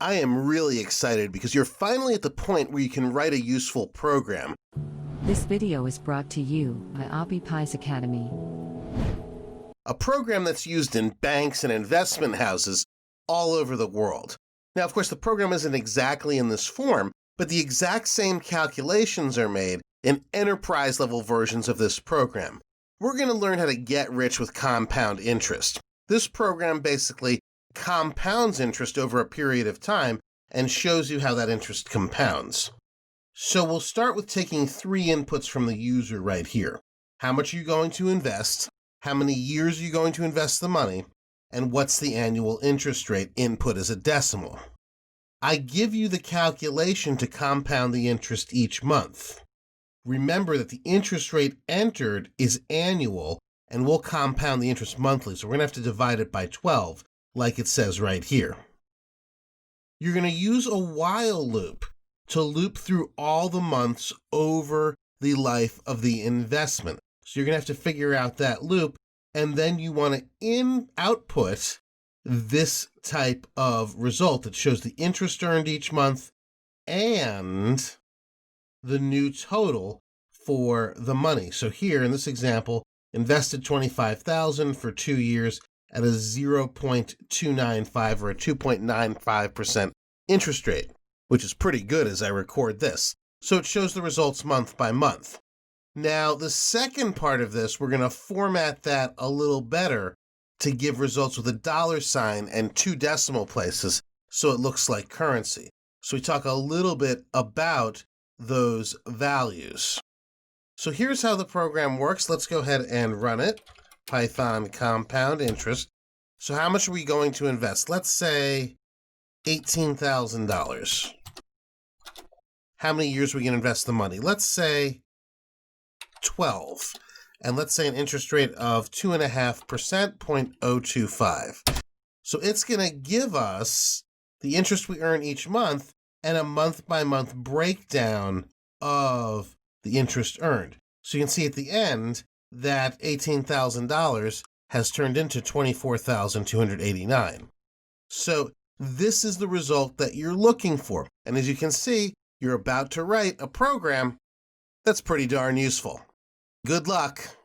I am really excited because you're finally at the point where you can write a useful program. This video is brought to you by Abbey Academy. A program that's used in banks and investment houses all over the world. Now, of course, the program isn't exactly in this form, but the exact same calculations are made in enterprise-level versions of this program. We're going to learn how to get rich with compound interest. This program basically compounds interest over a period of time and shows you how that interest compounds. So we'll start with taking three inputs from the user right here. How much are you going to invest? How many years are you going to invest the money? And what's the annual interest rate input as a decimal? I give you the calculation to compound the interest each month. Remember that the interest rate entered is annual, and we'll compound the interest monthly, so we're going to have to divide it by 12, like it says right here. You're going to use a while loop to loop through all the months over the life of the investment. So you're going to have to figure out that loop, and then you want to output this type of result that shows the interest earned each month and the new total for the money. So here in this example, invested $25,000 for 2 years at a 0.295 or a 2.95% interest rate, which is pretty good as I record this. So it shows the results month by month. Now, the second part of this, we're going to format that a little better to give results with a $sign and 2 decimal places so it looks like currency. So we talk a little bit about those values. So here's how the program works. Let's go ahead and run it. Python compound interest. So how much are we going to invest? Let's say $18,000. How many years are we going to invest the money? Let's say 12. And let's say an interest rate of 2.5%, 0.025. So it's going to give us the interest we earn each month and a month-by-month breakdown of the interest earned. So you can see at the end that $18,000 has turned into $24,289. So this is the result that you're looking for. And as you can see, you're about to write a program that's pretty darn useful. Good luck.